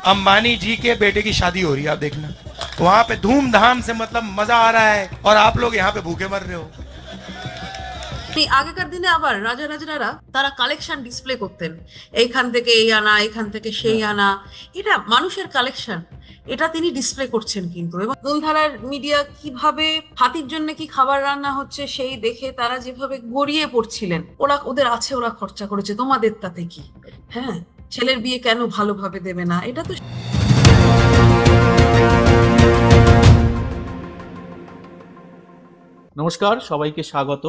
अंबानी जी के बेटे की शादी हो रही है, आप देखना वहां पे धूमधाम से, मतलब मजा आ रहा है, और आप लोग यहाँ पे भूखे मर रहे हो। আগেকার দিনে আবার রাজা রাজরারা তারা কালেকশন ডিসপ্লে করতেন, এইখান থেকে এই আনা, এইখান থেকে সেই আনা, এটা মানুষের কালেকশন, এটা তিনি ডিসপ্লে করছেন কিন্তু। এবং মূলধারার মিডিয়া কিভাবে হাতির জন্য কি খাবার রান্না হচ্ছে সেই দেখে তারা যেভাবে গড়িয়ে পড়ছিলেন, ওরা ওদের আছে, ওরা খরচা করেছে, তোমাদের তাতে কি, হ্যাঁ ছেলের বিয়ে কেন ভালোভাবে দেবে না, এটা তো। নমস্কার, সবাইকে স্বাগত।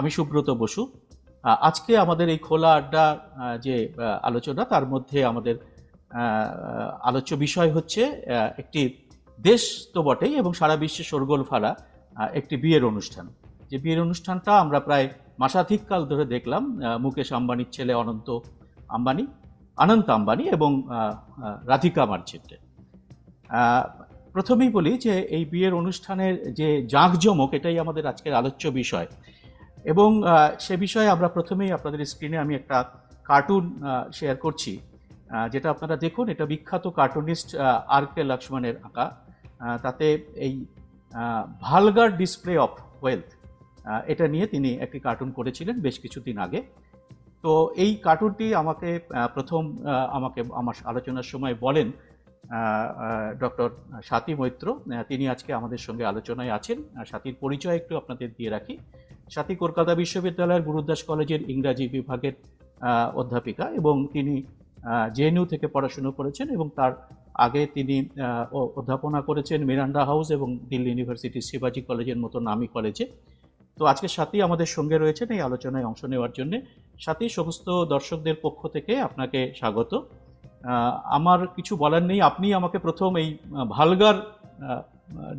আমি সুব্রত বসু। আজকে আমাদের এই খোলা আড্ডা যে আলোচনা, তার মধ্যে আমাদের আলোচ্য বিষয় হচ্ছে একটি দেশ তো বটেই এবং সারা বিশ্বে শোরগোল ফালা একটি বিয়ের অনুষ্ঠান। যে বিয়ের অনুষ্ঠানটা আমরা প্রায় মাসাধিককাল ধরে দেখলাম মুকেশ আম্বানির ছেলে অনন্ত আম্বানি এবং রাধিকা মার্চেন্টের। প্রথমেই বলি যে এই বিয়ের অনুষ্ঠানের যে জাঁকজমক, এটাই আমাদের আজকের আলোচ্য বিষয়। এবং সে বিষয়ে আমরা প্রথমেই আপনাদের স্ক্রিনে আমি একটা কার্টুন শেয়ার করছি, যেটা আপনারা দেখুন। এটা বিখ্যাত কার্টুনিস্ট আর.কে লক্ষ্মণের আঁকা। তাতে এই ভালগার ডিসপ্লে অফ ওয়েলথ, এটা নিয়ে তিনি একটি কার্টুন করেছিলেন বেশ কিছুদিন আগে। তো এই কার্টুনটি আমাকে আমার আলোচনার সময় বলেন ডক্টর স্বাতী মৈত্র। তিনি আজকে আমাদের সঙ্গে আলোচনায় আছেন। স্বাতীর পরিচয় একটু আপনাদের দিয়ে রাখি। স্বাতী কলকাতা বিশ্ববিদ্যালয়ের গুরুদাস কলেজের ইংরাজি বিভাগের অধ্যাপিকা, এবং তিনি জেএনইউ থেকে পড়াশুনো করেছেন এবং তার আগে তিনি অধ্যাপনা করেছেন মিরান্ডা হাউস এবং দিল্লি ইউনিভার্সিটির শিবাজি কলেজের মতো নামী কলেজে। তো আজকে স্বাতী আমাদের সঙ্গে রয়েছেন এই আলোচনায় অংশ নেওয়ার জন্য। স্বাতী, সমস্ত দর্শকদের পক্ষ থেকে আপনাকে স্বাগত। আমার কিছু বলার নেই, আপনি আমাকে প্রথম এই ভালগার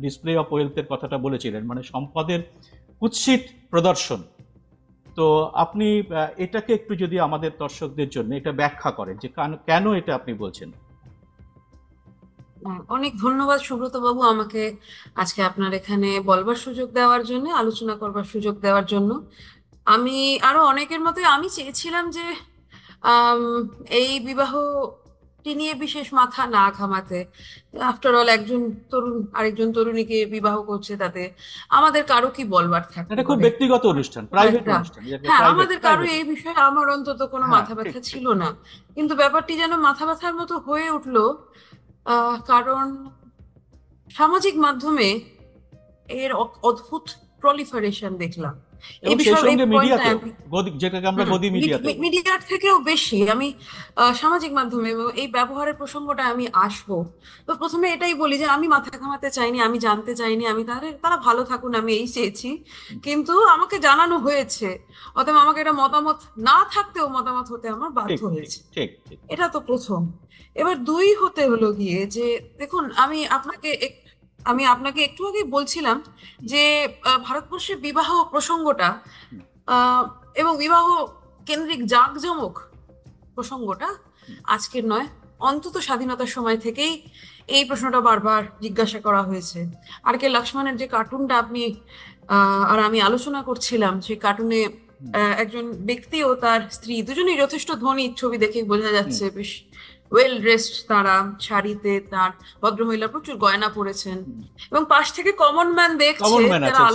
ডিসপ্লে অফ ওয়েলথের কথাটা বলেছিলেন, মানে সম্পদের কুৎসিত প্রদর্শন। তো আপনি এটাকে একটু যদি আমাদের দর্শকদের জন্য এটা ব্যাখ্যা করেন যে কেন এটা আপনি বলছেন। অনেক ধন্যবাদ সুব্রত বাবু, আমাকে আজকে আপনার এখানে বলবার সুযোগ দেওয়ার জন্য, আলোচনা করবার সুযোগ দেওয়ার জন্য। আমি আরো অনেকের মতো আমি চেয়েছিলাম যে এই বিবাহটি নিয়ে বিশেষ মাথা না ঘামাতে। আফটার অল একজন তরুণ আরেকজন তরুণীকে বিবাহ করছে, তাতে আমাদের কারো কি বলবার থাকে? এটা খুব ব্যক্তিগত অনুষ্ঠান, প্রাইভেট অনুষ্ঠান। হ্যাঁ, আমাদের কারো এই বিষয়ে আমার অন্তত কোনো মাথা ব্যথা ছিল না, কিন্তু ব্যাপারটি যেন মাথা ব্যথার মতো হয়ে উঠলো, কারণ সামাজিক মাধ্যমে এর অদ্ভুত প্রলিফারেশন দেখলাম। এই বিষয়ে মিডিয়ার থেকেও বেশি আমি সামাজিক মাধ্যমে এই ব্যবহারের প্রসঙ্গটা আমি আসবো। তো প্রথমে এটাই বলি যে আমি মাথা ঘামাতে চাইনি, আমি জানতে চাইনি, আমি তারা ভালো থাকুন আমি এই চেয়েছি, কিন্তু আমাকে জানানো হয়েছে, অতএব আমাকে এটা মতামত না থাকতেও মতামত হতে আমার বাধ্য হয়েছে। এটা তো প্রথম। এবার দুই হতে হলো গিয়ে যে দেখুন, আমি আপনাকে একটু আগে বলছিলাম যে ভারতবর্ষের বিবাহ প্রসঙ্গটা এবং বিবাহ কেন্দ্রিক জাঁকজমক প্রসঙ্গটা আজকের নয়, অন্তত স্বাধীনতার সময় থেকেই এই প্রশ্নটা বারবার জিজ্ঞাসা করা হয়েছে। আর.কে লক্ষ্মণের যে কার্টুনটা আপনি আর আমি আলোচনা করছিলাম, সেই কার্টুনে একজন ব্যক্তি ও তার স্ত্রী দুজনেই যথেষ্ট ধনী, ছবি দেখে বোঝা যাচ্ছে, বেশ ওয়েল ড্রেসড, তারা শাড়িতে, তার ভদ্রমহিলা প্রচুর গয়না পরেছেন, এবং পাশ থেকে কমন ম্যান দেখছে,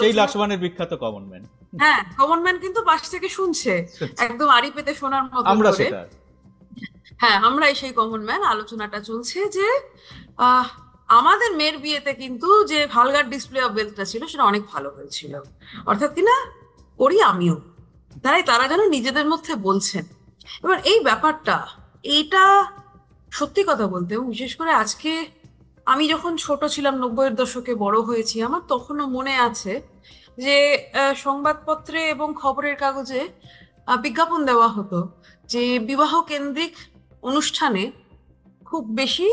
সেই লক্ষ্মণের বিখ্যাত কমন ম্যান। হ্যাঁ, কমন ম্যান কিন্তু পাশ থেকে শুনছে, একদম আড়ি পেতে শোনার মতো করে। হ্যাঁ, আমরাই সেই কমন ম্যান। আলোচনাটা চলছে যে আমাদের মেয়ের বিয়েতে কিন্তু যে ভালগার ডিসপ্লে অফ ওয়েলথটা ছিল সেটা অনেক ভালো হয়েছিল, অর্থাৎ কিনা করি আমিও, তারা যেন নিজেদের মধ্যে বলছেন। এবার এই ব্যাপারটা, এইটা সত্যি কথা বলতে, এবং বিশেষ করে আজকে আমি যখন ছোট ছিলাম, 90-এর দশকে বড় হয়েছি, আমার তখনও মনে আছে যে সংবাদপত্রে এবং খবরের কাগজে বিজ্ঞাপন দেওয়া হতো যে বিবাহ কেন্দ্রিক অনুষ্ঠানে খুব বেশি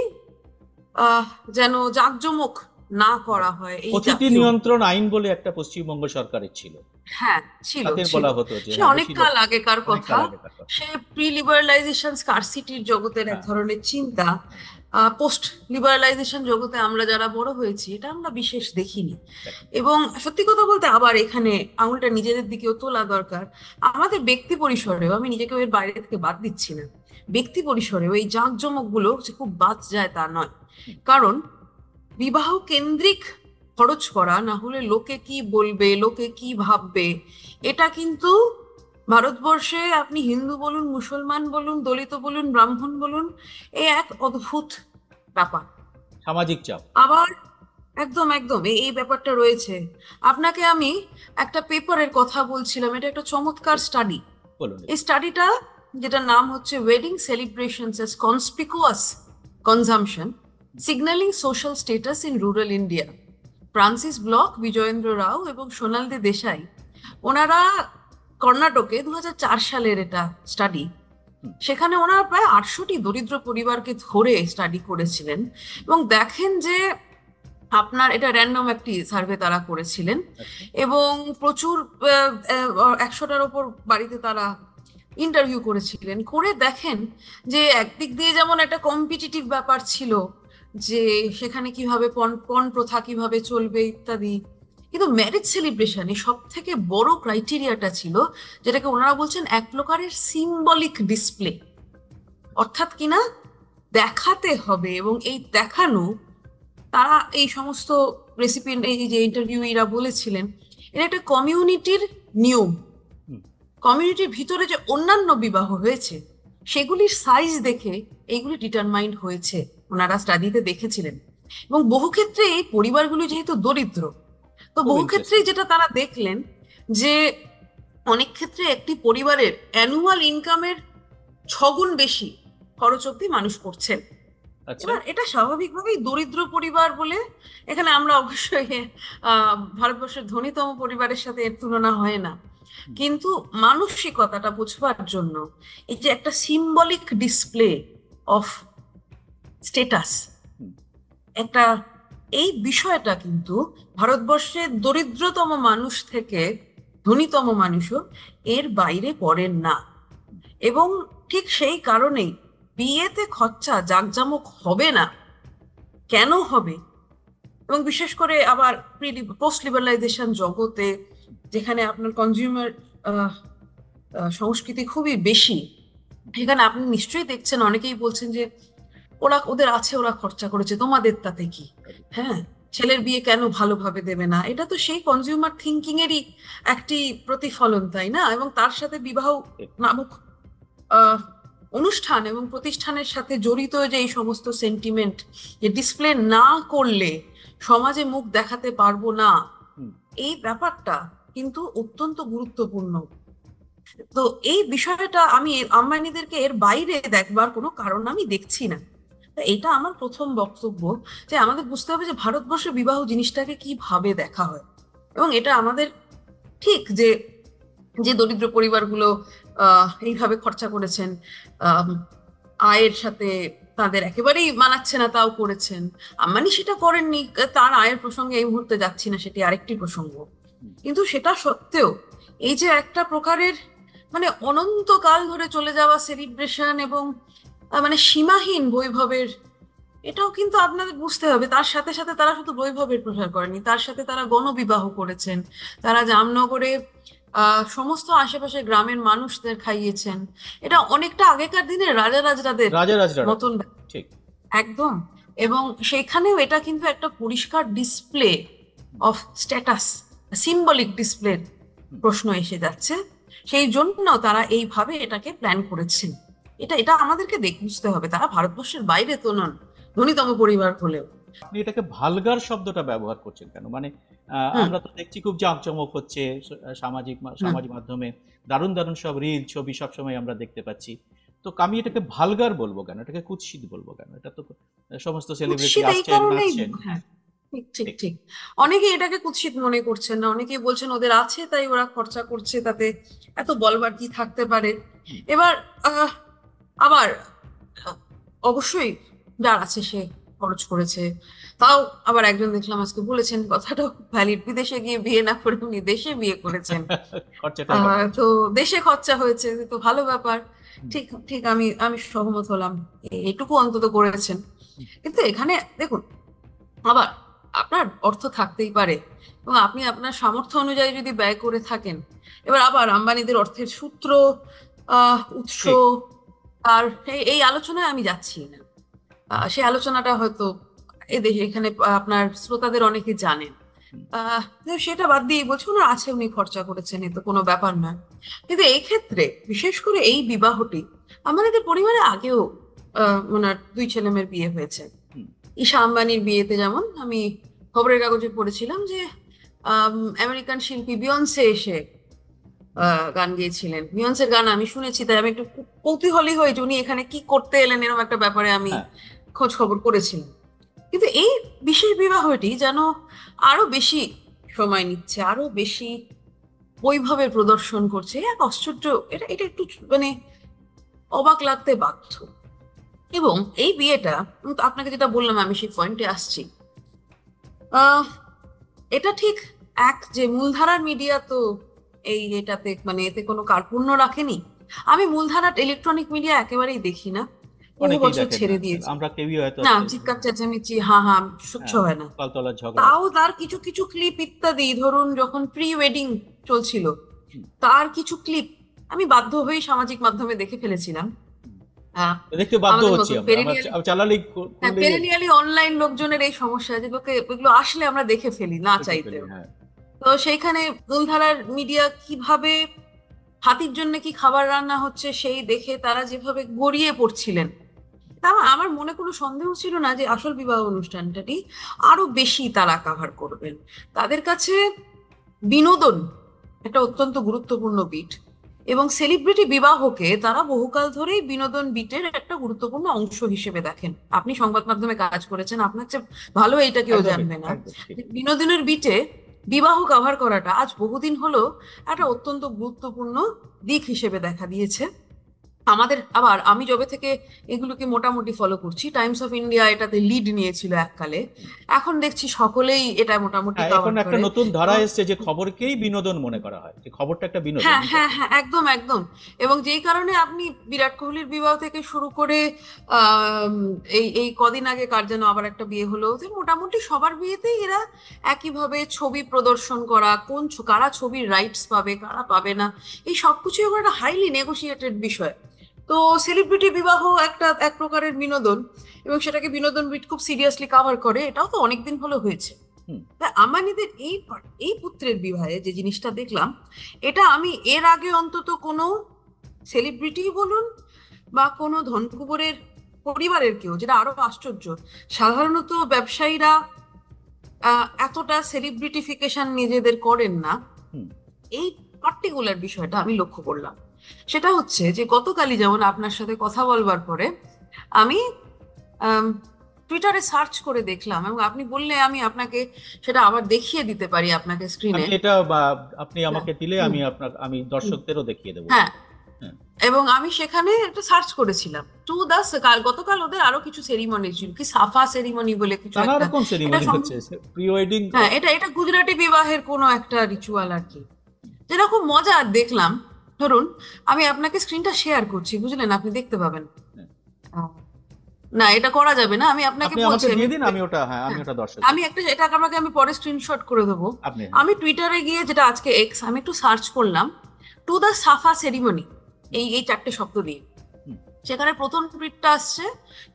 যেন জাঁকজমক না করা হয়। এই অতিথি নিয়ন্ত্রণ আইন বলে একটা পশ্চিমবঙ্গ সরকারের ছিল। হ্যাঁ, ছিল, বলা হতো যে সে অনেক কাল আগেকার কথা। সে প্রি লিবারালাইজেশন স্কারসিটির জগতের এক ধরনের চিন্তা। পোস্ট লিবারালাইজেশন জগতে আমরা যারা বড় হয়েছি, এটা আমরা বিশেষ দেখিনি। এবং সত্যি কথা বলতে, আবার এখানে আঙুলটা নিজেদের দিকেও তোলা দরকার। আমাদের ব্যক্তি পরিসরেও, আমি নিজেকে এর বাইরে থেকে বাদ দিচ্ছি না, ব্যক্তি পরিসরেও এই জাঁকজমকগুলো যে খুব বাদ যায় তা নয়। কারণ বিবাহ কেন্দ্রিক খরচ করা, না হলে লোকে কি বলবে, লোকে কি ভাববে, এটা কিন্তু ভারতবর্ষে আপনি হিন্দু বলুন, মুসলমান বলুন, দলিত বলুন, ব্রাহ্মণ বলুন, এই এক অদ্ভুত ব্যাপার। সামাজিক চাপ। আবার একদম একদম এই ব্যাপারটা রয়েছে। আপনাকে আমি একটা পেপারের কথা বলছিলাম, এটা একটা চমৎকার স্টাডি। বলুন। এই স্টাডিটা, যেটার নাম হচ্ছে wedding celebrations as conspicuous consumption signalling social status in rural India, Francis Bloch, Vijayendra Rao এবং সোনালদি দেশাই, ওনারা কর্ণাটকে 2004 সালের এটা স্টাডি। সেখানে ওনারা প্রায় 800টি দরিদ্র পরিবারকে ধরে স্টাডি করেছিলেন এবং দেখেন যে আপনার এটা র্যান্ডম একটি সার্ভে তারা করেছিলেন এবং প্রচুর 100টার ওপর বাড়িতে তারা ইন্টারভিউ করেছিলেন। করে দেখেন যে একদিক দিয়ে যেমন একটা কম্পিটিটিভ ব্যাপার ছিল, যে সেখানে কিভাবে পণ প্রথা কিভাবে চলবে ইত্যাদি, কিন্তু ম্যারেজ সেলিব্রেশনে সব থেকে বড় ক্রাইটেরিয়াটা ছিল যেটাকে ওনারা বলছেন এক প্রকারের সিম্বলিক ডিসপ্লে। অর্থাৎ কিনা দেখাতে হবে, এবং এই দেখানো, তারা এই সমস্ত রেসিপি, এই যে ইন্টারভিউইরা বলেছিলেন, এটা একটা কমিউনিটির নিয়ম। কমিউনিটির ভিতরে যে অন্যান্য বিবাহ হয়েছে সেগুলির সাইজ দেখে এইগুলি ডিটারমাইন্ড হয়েছে, ওনারা স্টাডিতে দেখেছিলেন। এবং বহু ক্ষেত্রে এই পরিবারগুলি যেহেতু দরিদ্র, তো বহু ক্ষেত্রেই যেটা তারা দেখলেন যে অনেক ক্ষেত্রে একটি পরিবারের অ্যানুয়াল ইনকামের 6 গুণ বেশি খরচ অব্দি মানুষ করছেন। এবার এটা স্বাভাবিকভাবেই দরিদ্র পরিবার বলে, এখানে আমরা অবশ্যই ভারতবর্ষের ধনীতম পরিবারের সাথে এর তুলনা হয় না, কিন্তু মানসিকতাটা বুঝবার জন্য এই যে একটা সিম্বলিক ডিসপ্লে অফ স্টেটাস, একটা এই বিষয়টা কিন্তু ভারতবর্ষের দরিদ্রতম মানুষ থেকে ধনীতম মানুষও এর বাইরে পড়েন না। এবং ঠিক সেই কারণেই বিয়েতে খরচা জাঁকজমক হবে না, কেন হবে? এবং বিশেষ করে আবার পোস্ট লিবারালাইজেশন জগতে, যেখানে আপনার কনজিউমার সংস্কৃতি খুবই বেশি, সেখানে আপনি নিশ্চয়ই দেখছেন অনেকেই বলছেন যে ওদের আছে, ওরা খরচা করেছে, তোমাদের তাতে কি? হ্যাঁ, ছেলের বিয়ে কেন ভালোভাবে দেবে না? এটা তো সেই কনজিউমার থিঙ্কিং এরই একটি প্রতিফলন, তাই না? এবং তার সাথে বিবাহ নামক অনুষ্ঠান এবং প্রতিষ্ঠানের সাথে জড়িত যে এই সমস্ত সেন্টিমেন্ট, যে ডিসপ্লে না করলে সমাজে মুখ দেখাতে পারবো না, এই ব্যাপারটা কিন্তু অত্যন্ত গুরুত্বপূর্ণ। তো এই বিষয়টা আমি আম্বানিদেরকে এর বাইরে দেখবার কোনো কারণ আমি দেখছি না। এটা আমার প্রথম বক্তব্য, যে আমাদের বুঝতে হবে যে ভারতবর্ষে বিবাহ জিনিসটাকে কিভাবে দেখা হয়। এবং এটা আমাদের ঠিক যে দরিদ্র পরিবারগুলো এইভাবে খরচা করেছেন, আয়ের সাথে তাদের একেবারেই মানাচ্ছে না, তাও করেছেন। আম্বানি সেটা করেননি, তার আয়ের প্রসঙ্গে এই মুহূর্তে যাচ্ছি না, সেটি আরেকটি প্রসঙ্গ। কিন্তু সেটা সত্ত্বেও এই যে একটা প্রকারের মানে অনন্তকাল ধরে চলে যাওয়া সেলিব্রেশন এবং মানে সীমাহীন বৈভবের, এটাও কিন্তু আপনাদের বুঝতে হবে। তার সাথে সাথে তারা শুধু বৈভবের প্রসার করেনি, তার সাথে তারা গণবিবাহ করেছেন, তারা জামনগরে সমস্ত আশেপাশে গ্রামের মানুষদের খাইয়েছেন। এটা অনেকটা আগেকার দিনে রাজারাজরাদের মতন একদম। এবং সেখানেও এটা কিন্তু একটা পরিষ্কার ডিসপ্লে অফ স্ট্যাটাস, সিম্বলিক ডিসপ্লের প্রশ্ন এসে যাচ্ছে। সেই জন্য তারা এইভাবে এটাকে প্ল্যান করেছেন। এটা আমাদেরকে বুঝতে হবে, তারা ভারতবর্ষের বাইরে তো নন, ধনীতম পরিবার হলেও। আপনি এটাকে ভালগার শব্দটা ব্যবহার করছেন কেন? মানে আমরা তো দেখছি খুব জাঁকজমক হচ্ছে সামাজিক মাধ্যমে, দারুণ দারুণ সব রিল ছবি সবসময় আমরা দেখতে পাচ্ছি। তো আমি এটাকে ভালগার বলবো কেন, এটাকে কুৎসিত বলবো কেন? এটা তো সমস্ত সেলিব্রিটি আসছেন নাচছেন। ঠিক ঠিক ঠিক। অনেকেই এটাকে কুৎসিত মনে করছেন না, অনেকেই বলছেন ওদের আছে তাই ওরা খরচা করছে, তাতে এত বলবার কি থাকতে পারে। এবার আবার অবশ্যই যার আছে সে খরচ করেছে। তাও আবার একজন দেখলাম আজকে বলেছেন কথাটা ভ্যালিড, বিদেশে গিয়ে বিয়ে না করে উনি দেশে বিয়ে করেছেন, তো দেশে খরচা হয়েছে, তো ভালো ব্যাপার। ঠিক ঠিক, আমি সহমত হলাম, এটুকু অন্তত করেছেন। কিন্তু এখানে দেখুন, আবার আপনার অর্থ থাকতেই পারে এবং আপনি আপনার সামর্থ্য অনুযায়ী যদি ব্যয় করে থাকেন, এবার আবার আম্বানিদের অর্থের সূত্র, উৎস আর এই আলোচনায় আমি যাচ্ছি না। সেই আলোচনাটা হয়তো দেশে এখানে আপনার শ্রোতাদের অনেকে জানেন। তো সেটা বাদ দিয়ে বলছি ওনার আছে, উনি খরচা করেছেন, এ তো কোনো ব্যাপার নয়। কিন্তু এই ক্ষেত্রে বিশেষ করে এই বিবাহটি, আমাদের পরিবারে আগেও ওনার 2 ছেলেমেয়ের বিয়ে হয়েছে। হুম। ঈশা আম্বানির বিয়েতে যেমন আমি খবরের কাগজে পড়েছিলাম যে আমেরিকান শিল্পী বিয়ন্সে এসে গান গেয়েছিলেন। বিয়ন্সের গান আমি শুনেছি, তাই আমি একটু কৌতূহলী হয়ে যে উনি এখানে কি করতে এলেন এরকম একটা ব্যাপারে আমি হ্যাঁ, খোঁজ খবর করেছিলাম। কিন্তু এই বিশেষ বিবাহটি যেন আরো বেশি সময় নিচ্ছে, আরো বেশি বৈভবের প্রদর্শন করছে, এক আশ্চর্য। এটা এটা একটু মানে অবাক লাগতে বাধ্য। এবং এই বিয়েটা আপনাকে যেটা বললাম, আমি সেই পয়েন্টে আসছি। আহ এটা ঠিক যে মূলধারার মিডিয়া তো এটাতে মানে এতে কোনো কার্পণ্য রাখেনি। আমি মূলধারার ইলেকট্রনিক মিডিয়া একেবারেই দেখি না, বহু অনেকেই বছর দেখেন না, ছেড়ে দিয়েছি। আমরা কেউই হয়তো না, আজকে, চিৎকার চেঁচামেচি, হ্যাঁ হ্যাঁ, সহ্য হ্যাঁ, হয় না। কলতলার ঝগড়া। তাও তার কিছু কিছু ক্লিপ ইত্যাদি, ধরুন যখন প্রি ওয়েডিং চলছিল, হুম, তার কিছু ক্লিপ আমি বাধ্য হয়ে সামাজিক মাধ্যমে দেখে ফেলেছিলাম। হুম। আহ, দেখতে বাধ্য আমাদের হচ্ছি মতন আমরা, আমরা পেরেনিয়ালি, চালালেই হ্যাঁ করলেই পেরেনিয়ালি অনলাইন লোকজনের এই সমস্যা, যেগুলোকে এগুলো আসলে আমরা দেখে ফেলি না দেখে ফেলি। চাইতেও। হ্যাঁ, তো সেইখানে মূলধারার মিডিয়া কিভাবে হাতির জন্য কি খাবার রান্না হচ্ছে সেই দেখে তারা যেভাবে গড়িয়ে পড়ছিলেন, তা আমার মনে কোনো সন্দেহ ছিল না যে আসল বিবাহ অনুষ্ঠানটাটি আরো বেশি তারা কাভার করবেন। তাদের কাছে বিনোদন একটা অত্যন্ত গুরুত্বপূর্ণ বিট, এবং সেলিব্রিটি বিবাহকে তারা বহুকাল ধরেই বিনোদন বিটের একটা গুরুত্বপূর্ণ অংশ হিসেবে দেখেন। আপনি সংবাদ মাধ্যমে কাজ করেছেন, আপনার চেয়ে ভালো এইটা কেউ একদমই জানবে না একদম ঠিক। যে বিনোদনের বিটে বিবাহ কভার করাটা আজ বহুদিন হলো একটা অত্যন্ত গুরুত্বপূর্ণ দিক হিসেবে দেখা দিয়েছে আমাদের। আবার আমি যবে থেকে এগুলোকে মোটামুটি ফলো করছি, টাইমস অফ ইন্ডিয়া এটাতে লিড নিয়েছিল এককালে, এখন দেখছি সকলেই এটা মোটামুটি হ্যাঁ, এখন কভার একটা করে। নতুন ধারা এবং এসছে যে খবরকেই বিনোদন মনে করা হয়, যে খবরটা একটা বিনোদন। হ্যাঁ হ্যাঁ হ্যাঁ, একদম একদম। এবং যেই কারণে আপনি বিরাট কোহলির বিবাহ থেকে শুরু করে আম, এই এই কদিন আগে কার যেন আবার একটা বিয়ে হলো, যে মোটামুটি সবার বিয়েতেই এরা একইভাবে ছবি প্রদর্শন করা, কারা ছবির রাইটস পাবে কারা পাবে না, এই সবকিছু এখন একটা হাইলি নেগোশিয়েটেড বিষয়। তো সেলিব্রিটি বিবাহ এক প্রকারের বিনোদন, এবং সেটাকে বিনোদন বিট খুব সিরিয়াসলি কাভার করে, এটাও তো অনেকদিন হলো হয়েছে। হুম। তাই আম্বানিদের এই পুত্রের বিবাহে যে জিনিসটা দেখলাম, এটা আমি এর আগে অন্তত কোনো সেলিব্রিটি বলুন বা কোনো ধনকুবেরের পরিবারের কেউ, যেটা আরো আশ্চর্য, সাধারণত ব্যবসায়ীরা এতটা সেলিব্রিটিফিকেশন নিজেদের করেন না, হুম। এই পার্টিকুলার বিষয়টা আমি লক্ষ্য করলাম। সেটা হচ্ছে যে গতকালই যেমন আপনার সাথে কথা বলবার পরে আমি টুইটারে সার্চ করে দেখলাম, এবং আপনি বললে আমি আপনাকে সেটা আবার দেখিয়ে দিতে পারি আপনাকে স্ক্রিনে। আমি এটা আপনি আমাকে দিলে আমি আমি দর্শকদেরও দেখিয়ে দেবো। হ্যাঁ, হ্যাঁ। এবং আমি সেখানে একটা সার্চ করেছিলাম গতকাল ওদের আরো কিছু সেরিমনি ছিল, কি সাফা সেরিমনি বলে কিছু নানা একটা। রকম এটা সেরিমনি হচ্ছে, প্রি ওয়েডিং। হ্যাঁ, এটা এটা গুজরাটি বিবাহের কোনো একটা রিচুয়াল আর কি, যেটা খুব মজার দেখলাম। ধরুন আমি আপনাকে স্ক্রিনটা শেয়ার করছি, বুঝলেন, আপনি দেখতে পাবেন। আহ, না, এটা করা যাবে না, আমি আপনাকে আপনি বলছি। আমাকে দিয়ে দিন, আমি ওটা, হ্যাঁ, আমি ওটা দর্শক, আমি একটা এটা আমাকে আমি পরে স্ক্রিনশট করে দেবো। আপনি। আমি টুইটারে গিয়ে, যেটা আজকে এক্স, আমি একটু সার্চ করলাম টু দ্য সাফা সেরিমনি, এই এই 4টে শব্দ দিয়ে। হুম। সেখানে প্রথম টুইটটা আসছে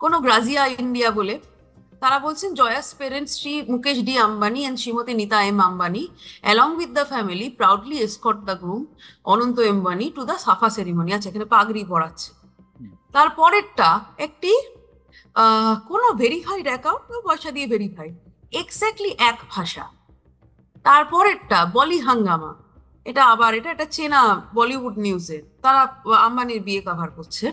কোনো গ্রাজিয়া ইন্ডিয়া বলে। তারা বলছেন joyous parents Shri Mukesh D Ambani and Shrimati Nita M Ambani along with the family proudly escort the groom Anant Ambani to the safa ceremony. আচ্ছা, এখানে পাগড়ি পরাচ্ছে। হুম। তারপরেরটা একটি কোনো ভেরিফাইড অ্যাকাউন্ট, পয়সা দিয়ে ভেরিফাইড, এক্স্যাক্টলি এক ভাষা। তারপরেরটা বলি হাঙ্গামা, এটা আবার এটা একটা চেনা বলিউড নিউজে, তারা আম্বানির বিয়ে কভার করছে।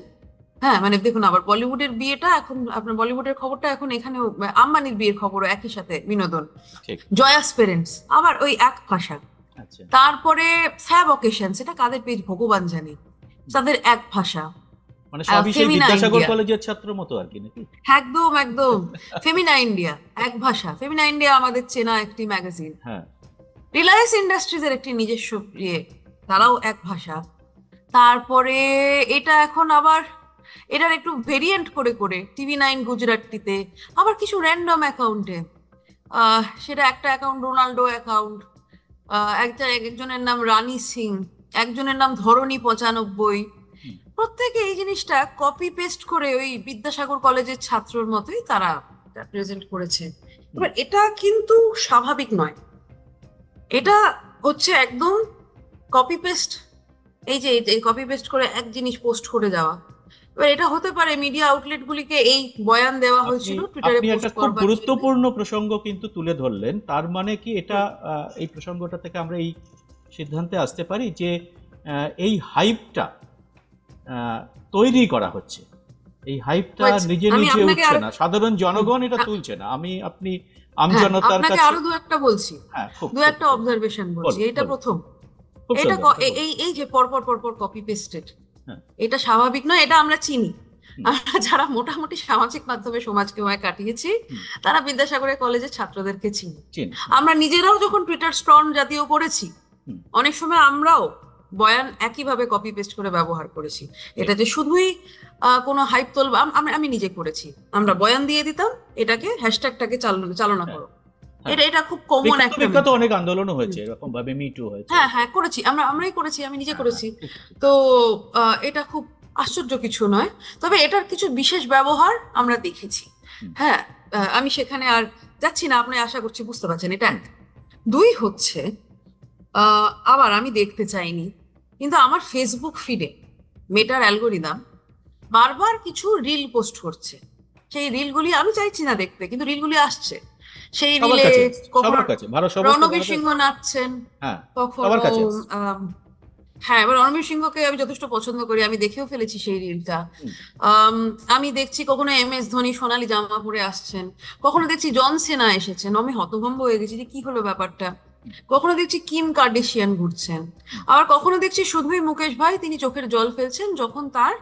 হ্যাঁ, মানে দেখুন, আবার বলিউডের বিয়েটা এখন, আপনার বলিউডের খবরটা এখন এখানেও, আম্বানির বিয়ের খবরও একই সাথে বিনোদন। ঠিক। জয়াস পেরেন্টস আবার ওই এক ভাষা। আচ্ছা। তারপরে ফ্যাব অকেশন, সেটা কাদের পেজ ভগবান জানে, তাদের এক ভাষা। মানে সবই সেই ফেমিনা বিদ্যাসাগর ইন্ডিয়া, কলেজের ছাত্র মতো আর কি, নাকি? একদম একদম। ফেমিনা ইন্ডিয়া এক ভাষা, ফেমিনা ইন্ডিয়া আমাদের চেনা একটি ম্যাগাজিন। হ্যাঁ। রিলায়েন্স ইন্ডাস্ট্রিজ এর একটি নিজস্ব ইয়ে, তারাও এক ভাষা। তারপরে এটা এখন আবার এটার একটু ভেরিয়েন্ট করে করে TV9 গুজরাটিতে, আবার কিছু র্যান্ডম অ্যাকাউন্টে, সেটা একটা অ্যাকাউন্ট রোনাল্ডো অ্যাকাউন্ট, একজনের নাম রানী সিং, একজনের নাম ধরণী 95, প্রত্যেকে এই জিনিসটা কপি পেস্ট করে ওই বিদ্যাসাগর কলেজের ছাত্রর মতোই তারা প্রেজেন্ট করেছে। এবার এটা কিন্তু স্বাভাবিক নয়, এটা হচ্ছে একদম কপি পেস্ট। এই যে কপি পেস্ট করে এক জিনিস পোস্ট করে যাওয়া। এবার এটা হতে পারে মিডিয়া আউটলেট গুলিকে এই বয়ান দেওয়া হয়েছিল টুইটারে আপনি একটা পোস্ট খুব করবার জন্য। গুরুত্বপূর্ণ প্রসঙ্গ কিন্তু তুলে ধরলেন। তার মানে কি এটা এই প্রসঙ্গটা থেকে আমরা এই সিদ্ধান্তে আসতে পারি যে এই হাইপটা তৈরি করা হচ্ছে, এই হাইপটা নিজে আমি নিজে আপনাকে উঠছে না, সাধারণ জনগণ এটা তুলছে না। আপনি আমজনতার আপনাকে কাছে আরো দু একটা বলছি, হ্যাঁ দু একটা অবজারভেশন বলছি। এটা প্রথম, খুব এটা সুন্দর করে এই যে পরপর পরপর কপি পেস্টেড, হ্যাঁ। এটা স্বাভাবিক নয়, এটা আমরা চিনি। আমরা যারা মোটামুটি সামাজিক মাধ্যমে সমাজকে কাটিয়েছি তারা বিদ্যাসাগরের কলেজের ছাত্রদেরকে চিনি। আমরা নিজেরাও যখন টুইটার স্টর্ম জাতীয় করেছি, অনেক সময় আমরাও বয়ান একইভাবে কপি পেস্ট করে ব্যবহার করেছি। এটা যে শুধুই কোনো হাইপ তোলবা, আমি নিজে করেছি। আমরা বয়ান দিয়ে দিতাম, এটাকে হ্যাশট্যাগটাকে চালনা করো। এটা খুব কমন একটা, বিখ্যাত অনেক আন্দোলনও হয়েছে এরকম ভাবে, মিটু হয়েছে। হ্যাঁ করেছি, আমরাই করেছি, আমি নিজে করেছি। তো এটা খুব আশ্চর্য কিছু নয়, তবে এটার কিছু বিশেষ ব্যবহার আমরা দেখেছি। হ্যাঁ, আমি সেখানে আর যাচ্ছি না, আপনি আশা করছি বুঝতে পারছেন। এটা এক। দুই হচ্ছে, আবার আমি দেখতে চাইনি, কিন্তু আমার ফেসবুক ফিডে মেটার অ্যালগোরিদম বারবার কিছু রিল পোস্ট করছে। সেই রিলগুলি আমি চাইছি না দেখতে, কিন্তু রিলগুলি আসছে। সেই রিলে রণবীর সিংহ নাচছেন, কখনো হ্যাঁ, এবার রণবীর সিংহকে আমি যথেষ্ট পছন্দ করি, আমি দেখেও ফেলেছি সেই রিলটা। আমি দেখছি কখনো MS ধোনি সোনালী জামা পরে আসছেন, কখনো দেখছি জন সেনা এসেছেন, আমি হতভম্ব হয়ে গেছি যে কি হলো ব্যাপারটা। কখনো দেখছি কিম কার্ডেশিয়ান ঘুরছেন, আবার কখনো দেখছি শুধুই মুকেশ ভাই, তিনি চোখের জল ফেলছেন যখন তার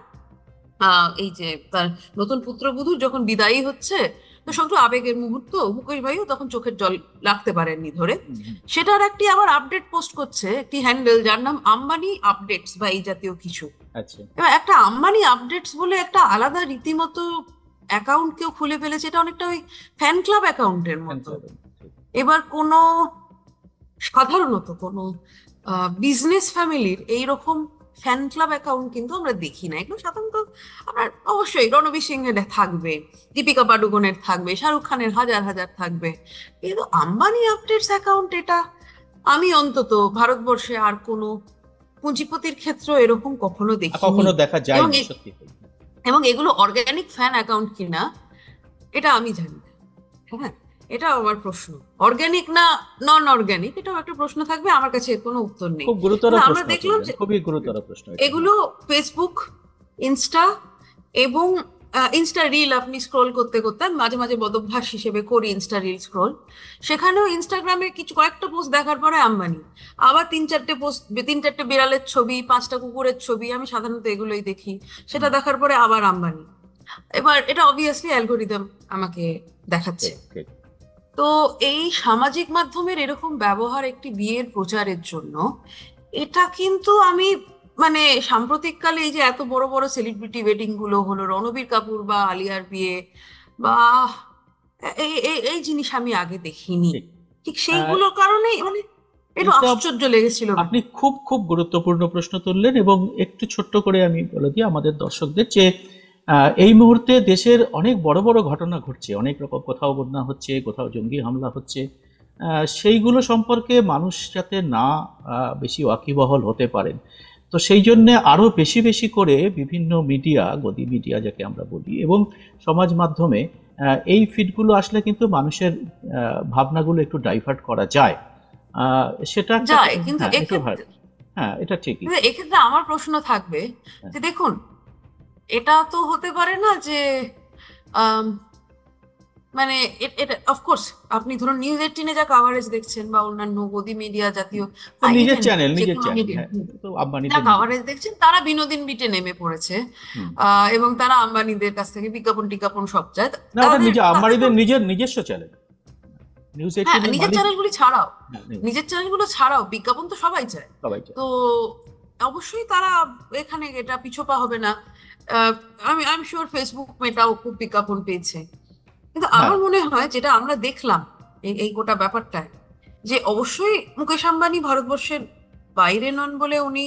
এই যে তার নতুন পুত্রবধূ যখন বিদায়ী হচ্ছে, তো সব আবেগের মুহূর্ত, মুকেশ ভাইও তখন চোখের জল রাখতে পারেননি ধরে। সেটার একটি আবার আপডেট পোস্ট করছে একটি হ্যান্ডেল যার নাম আম্বানি আপডেটস বা এই জাতীয় কিছু। এবার একটা আম্বানি আপডেটস বলে একটা আলাদা রীতিমতো অ্যাকাউন্ট কেউ খুলে ফেলেছে, এটা অনেকটা ওই ফ্যান ক্লাব অ্যাকাউন্টের মতো। এবার কোনো সাধারণত কোনো বিজনেস ফ্যামিলির এইরকম ফ্যান ক্লাব অ্যাকাউন্ট কিন্তু আমরা দেখি না। এগুলো সাধারণত আপনার অবশ্যই রণবীর সিংহের থাকবে, দীপিকা পাডুকোনের থাকবে, শাহরুখ খানের হাজার হাজার থাকবে, কিন্তু আম্বানি আপডেটস অ্যাকাউন্ট এটা আমি অন্তত ভারতবর্ষে আর কোনো পুঁজিপতির ক্ষেত্রে এরকম কখনো দেখিনি, কখনো দেখা যায়নি সত্যি। এবং এগুলো অর্গানিক ফ্যান অ্যাকাউন্ট কিনা এটা আমি জানি না। হ্যাঁ, এটা আমার প্রশ্ন, অর্গানিক না নন অর্গানিক, এটাও একটা প্রশ্ন থাকবে, আমার কাছে কোনো উত্তর নেই। খুব গুরুতর প্রশ্ন, আমরা দেখলাম যে খুবই গুরুতর প্রশ্ন এগুলো ফেসবুক, ইনস্টা এবং ইনস্টা রিল আপনি স্ক্রল করতে করতে, মাঝে মাঝে বদভ্যাস হিসেবে করি ইনস্টা রিল স্ক্রল, সেখানেও ইনস্টাগ্রামে কিছু কয়েকটা পোস্ট দেখার পরে আম্বানি, আবার 3-4টে পোস্ট, 3-4টে বিড়ালের ছবি, 5টা কুকুরের ছবি, আমি সাধারণত এগুলোই দেখি, সেটা দেখার পরে আবার আম্বানি। এবার এটা অবভিয়াসলি অ্যালগোরিদম আমাকে দেখাচ্ছে। তো এই সামাজিক মাধ্যমের এরকম ব্যবহার একটি বিয়ের প্রচারের জন্য, এটা কিন্তু আমি মানে সাম্প্রতিককালে এই যে এত বড় বড় সেলিব্রিটি ওয়েডিং গুলো হলো, রণবীর কাপুর বা আলিয়ার বিয়ে বা এই জিনিস আমি আগে দেখিনি, ঠিক সেইগুলোর কারণেই মানে একটু আশ্চর্য লেগেছিল। আপনি খুব খুব গুরুত্বপূর্ণ প্রশ্ন তুললেন, এবং একটু ছোট্ট করে আমি বলে দিই আমাদের দর্শকদের যে এই মুহূর্তে দেশের অনেক বড় বড় ঘটনা ঘটছে, অনেক রকম, কোথাও বন্যা হচ্ছে, কোথাও জঙ্গি হামলা হচ্ছে, সেইগুলো সম্পর্কে মানুষ যাতে না বেশি ওয়াকিবহল হতে পারেন, তো সেই জন্যে আরো বেশি বেশি করে বিভিন্ন মিডিয়া, গদি মিডিয়া যাকে আমরা বলি, এবং সমাজ মাধ্যমে এই ফিডগুলো আসলে কিন্তু মানুষের ভাবনাগুলো একটু ডাইভার্ট করা যায়, সেটা যায়, কিন্তু হ্যাঁ এটা ঠিকই। এক্ষেত্রে আমার প্রশ্ন থাকবে যে দেখুন, এটা তো হতে পারে না যে মানে এটা অফকোর্স আপনি ধরুন নিউজ 18-এ যা কাভারেজ দেখছেন বা অন্যান্য গদি মিডিয়া জাতীয় নিজের চ্যানেল কাভারেজ দেখছেন, তারা বিনোদন বিটে নেমে পড়েছে এবং তারা আম্বানিদের কাছ থেকে বিজ্ঞাপন টিজ্ঞাপন সব চায়। আম্বানিদের নিজস্ব চ্যানেল, নিজের চ্যানেলগুলি ছাড়াও, নিজের চ্যানেলগুলো ছাড়াও বিজ্ঞাপন তো সবাই চায়, তো অবশ্যই তারা এখানে এটা পিছোপা হবে না। আমি শিওর ফেসবুক মেটাও খুব বিজ্ঞাপন পেয়েছে, কিন্তু আমার মনে হয় যেটা আমরা দেখলাম এই গোটা ব্যাপারটায়, যে অবশ্যই মুকেশ আম্বানি ভারতবর্ষের বাইরে নন বলে উনি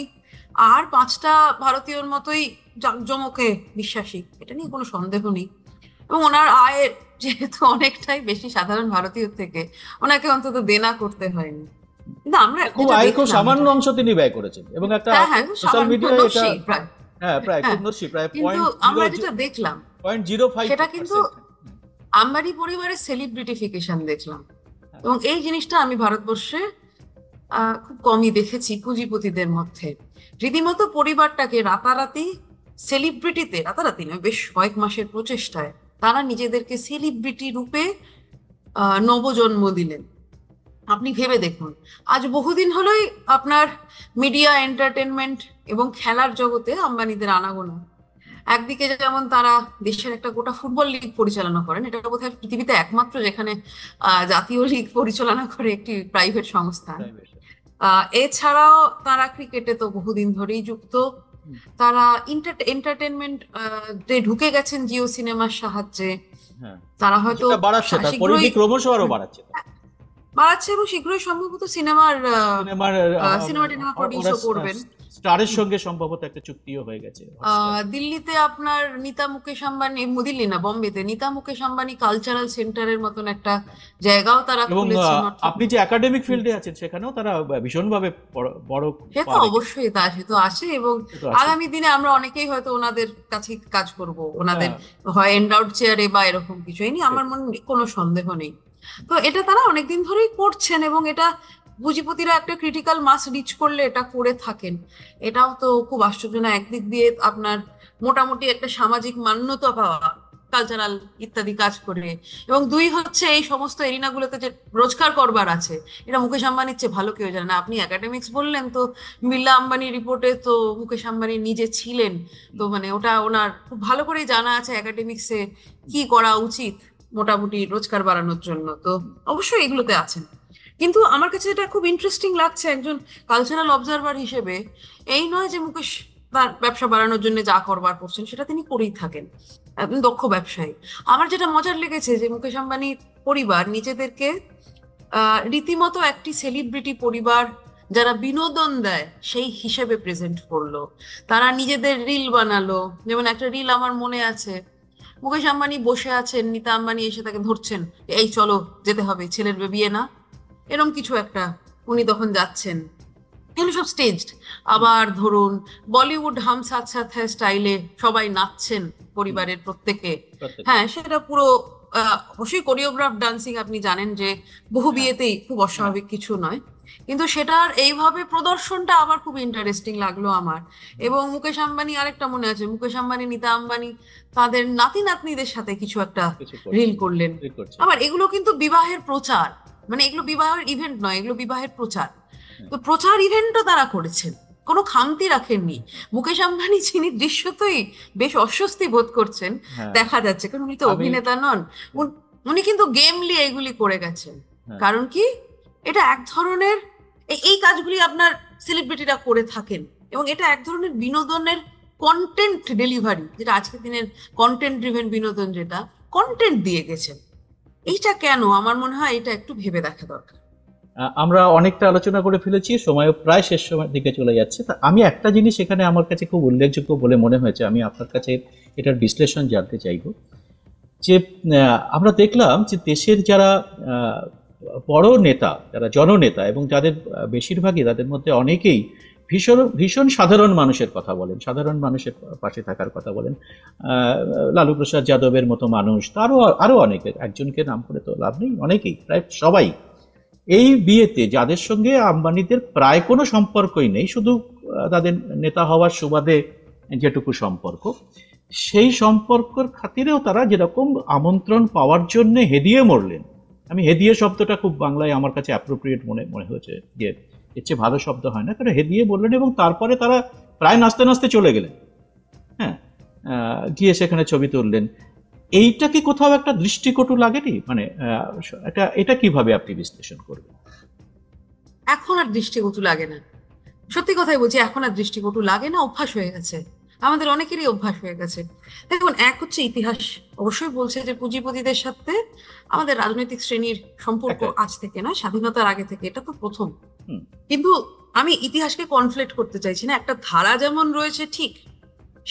আর 5টা ভারতীয়র মতোই জাঁকজমকে বিশ্বাসী, এটা নিয়ে কোনো সন্দেহ নেই। এবং ওনার আয়ের যেহেতু অনেকটাই বেশি সাধারণ ভারতীয় থেকে, ওনাকে অন্তত দেনা করতে হয়নি। কিন্তু আমরা খুব যেটা আয়ের খুব দেখলাম, সামান্য অংশ তিনি ব্যয় করেছেন এবং একটা হ্যাঁ হ্যাঁ সোশ্যাল সামান্য মিডিয়ায় এটা নস্যি প্রায়, প্রায় হ্যাঁ, খুব নস্যি, প্রায় কিন্তু আমরা যেটা দেখলাম 0.05%। সেটা কিন্তু আম্বানি পরিবারের সেলিব্রিটিফিকেশন দেখলাম। এবং এই জিনিসটা আমি ভারতবর্ষে খুব কমই দেখেছি পুঁজিপতিদের মধ্যে। রীতিমতো পরিবারটাকে রাতারাতি সেলিব্রিটিতে, রাতারাতি নয়, বেশ কয়েক মাসের প্রচেষ্টায় তারা নিজেদেরকে সেলিব্রিটি রূপে নবজন্ম দিলেন। আপনি ভেবে দেখুন, আজ বহুদিন হলোই আপনার মিডিয়া, এন্টারটেনমেন্ট এবং খেলার জগতে আম্বানিদের আনাগোনা। একদিকে যেমন তারা দেশের একটা গোটা ফুটবল লিগ পরিচালনা করেন, এটা বোধহয় পৃথিবীতে একমাত্র যেখানে জাতীয় লিগ পরিচালনা করে একটি প্রাইভেট সংস্থা। এছাড়াও তারা ক্রিকেটে তো বহুদিন ধরেই যুক্ত। তারা এন্টারটেনমেন্ট ঢুকে গেছেন জিও সিনেমার সাহায্যে। তারা হয়তো বাড়াচ্ছে, তার পরিধি ক্রমশ আরো বাড়াচ্ছে এবং শীঘ্রই সম্ভবত সিনেমা প্রডিউসও করবেন। স্টারের সঙ্গে সম্ভবত একটা চুক্তিও হয়ে গেছে। দিল্লিতে আপনার নীতা মুকেশ আম্বানি, দিল্লি না বোম্বেতে নীতা মুকেশ আম্বানি কালচারাল সেন্টারের মতন একটা জায়গাও তারা খুলেছেন। আপনি যে একাডেমিক ফিল্ডে আছেন সেখানেও তারা ভীষণভাবে বড়, সে তো অবশ্যই সে তো আসে। এবং আগামী দিনে আমরা অনেকেই হয়তো ওনাদের কাছে কাজ করব, ওনাদের হয় এন্ডাউড চেয়ারে বা এরকম কিছু। এই নিয়ে আমার মনে কোনো সন্দেহ নেই। তো এটা তারা অনেকদিন ধরেই করছেন এবং এটা পুঁজিপতিরা একটা ক্রিটিক্যাল মাস রিচ করলে এটা করে থাকেন। এটাও তো খুব আশ্চর্য না। একদিক দিয়ে আপনার মোটামুটি একটা সামাজিক মান্যতা পাওয়া, কালচারাল ইত্যাদি কাজ করে, এবং দুই হচ্ছে এই সমস্ত এরিনাগুলোতে যে রোজগার করবার আছে, এটা মুকেশ আম্বানির চেয়ে ভালো কেউ জানে না। আপনি একাডেমিক্স বললেন, তো বিড়লা আম্বানি রিপোর্টে তো মুকেশ আম্বানি নিজে ছিলেন, তো মানে ওটা ওনার খুব ভালো করেই জানা আছে একাডেমিক্সে কি করা উচিত মোটামুটি রোজগার বাড়ানোর জন্য। তো অবশ্যই এগুলোতে আছেন। কিন্তু আমার কাছে এটা খুব ইন্টারেস্টিং লাগছে একজন কালচারাল অবজারভার হিসেবে, এই নয় যে মুকেশ তার ব্যবসা বাড়ানোর জন্য যা করবার করছেন সেটা তিনি করেই থাকেন, একদম দক্ষ ব্যবসায়ী। আমার যেটা মজার লেগেছে যে মুকেশ আম্বানির পরিবার নিজেদেরকে রীতিমতো একটি সেলিব্রিটি পরিবার যারা বিনোদন দেয় সেই হিসেবে প্রেজেন্ট করলো। তারা নিজেদের রিল বানালো। যেমন একটা রিল আমার মনে আছে, মুকেশ আম্বানি বসে আছেন, নীতা আম্বানি এসে তাকে ধরছেন, এই চলো যেতে হবে, ছেলের বিয়ে না, এরকম কিছু একটা, উনি তখন যাচ্ছেন। এগুলো সব স্টেজড। আবার ধরুন বলিউড হাম সাথ সাথ হ্যায় স্টাইলে সবাই নাচছেন পরিবারের প্রত্যেকে, হ্যাঁ সেটা পুরো অবশ্যই কোরিওগ্রাফ ডান্সিং। আপনি জানেন যে বহু বিয়েতেই খুব অস্বাভাবিক কিছু নয়, কিন্তু সেটার এইভাবে প্রদর্শনটা আবার খুব ইন্টারেস্টিং লাগলো আমার। এবং মুকেশ আম্বানি, আরেকটা মনে আছে, মুকেশ আম্বানি নীতা আম্বানি তাদের নাতি নাতনিদের সাথে কিছু একটা রিল করলেন। আবার এগুলো কিন্তু বিবাহের প্রচার, মানে এগুলো বিবাহের ইভেন্ট নয়, এগুলো বিবাহের প্রচার। তো প্রচার ইভেন্টও তারা করেছেন, কোনো খামতি রাখেননি। মুকেশ আম্বানি যিনি দৃশ্যতই বেশ অস্বস্তি বোধ করছেন দেখা যাচ্ছে, কারণ উনি তো অভিনেতা নন, উনি কিন্তু গেমলি এগুলি করে গেছেন। কারণ কি, এটা এক ধরনের, এই কাজগুলি আপনার সেলিব্রিটিরা করে থাকেন এবং এটা এক ধরনের বিনোদনের কন্টেন্ট ডেলিভারি, যেটা আজকের দিনের কন্টেন্ট ড্রিভেন বিনোদন, যেটা কন্টেন্ট দিয়ে গেছেন। এইটা কেন, আমার মনে হয় এটা একটু ভেবে দেখা দরকার। আমরা অনেকটা আলোচনা করে ফেলেছি, সময় প্রায় শেষ সময়ের দিকে চলে যাচ্ছে। তা আমি একটা জিনিস এখানে আমার কাছে খুব উল্লেখযোগ্য বলে মনে হয়েছে, আমি আপনার কাছে এটার বিশ্লেষণ জানতে চাইব। যে আমরা দেখলাম যে দেশের যারা বড় নেতা, যারা জননেতা, এবং যাদের বেশিরভাগই, তাদের মধ্যে অনেকেই ভীষণ ভীষণ সাধারণ মানুষের কথা বলেন, সাধারণ মানুষের পাশে থাকার কথা বলেন। লালু প্রসাদ যাদবের মতো মানুষ, আরো অনেকে, একজনকে নাম করে তো লাভ নেই, অনেকেই, প্রায় সবাই এই বিয়েতে, যাদের সঙ্গে আম্বানিদের প্রায় কোনো সম্পর্কই নেই, শুধু তাদের নেতা হওয়ার সুবাদে যেটুকু সম্পর্ক, সেই সম্পর্কের খাতিরেও তারা যেরকম আমন্ত্রণ পাওয়ার জন্য হেদিয়ে মরলেন। আমি হেদিয়ে শব্দটা খুব বাংলায় আমার কাছে অ্যাপ্রোপ্রিয়েট মনে হয়েছে, যে এর চেয়ে ভালো শব্দ হয় না, কারণ হেদিয়ে বললেন এবং তারপরে তারা প্রায় নাচতে নাচতে চলে গেলেন, হ্যাঁ, গিয়ে সেখানে ছবি তুললেন। এইটা কি কোথাও একটা দৃষ্টিকটু লাগেনি? মানে এটা কিভাবে আপনি বিশ্লেষণ করবেন? এখন আর দৃষ্টিকটু লাগে না, সত্যি কথাই বলছি, এখন আর দৃষ্টিকটু লাগে না, অভ্যাস হয়ে গেছে, আমাদের অনেকেরই অভ্যাস হয়ে গেছে। দেখুন, এক হচ্ছে ইতিহাস অবশ্যই বলছে যে পুঁজিপতিদের সাথে আমাদের রাজনৈতিক শ্রেণীর সম্পর্ক আজ থেকে না, স্বাধীনতার আগে থেকে, এটা তো প্রথম। কিন্তু আমি ইতিহাসকে কনফ্লেক্ট করতে চাইছি না। একটা ধারা যেমন রয়েছে ঠিক,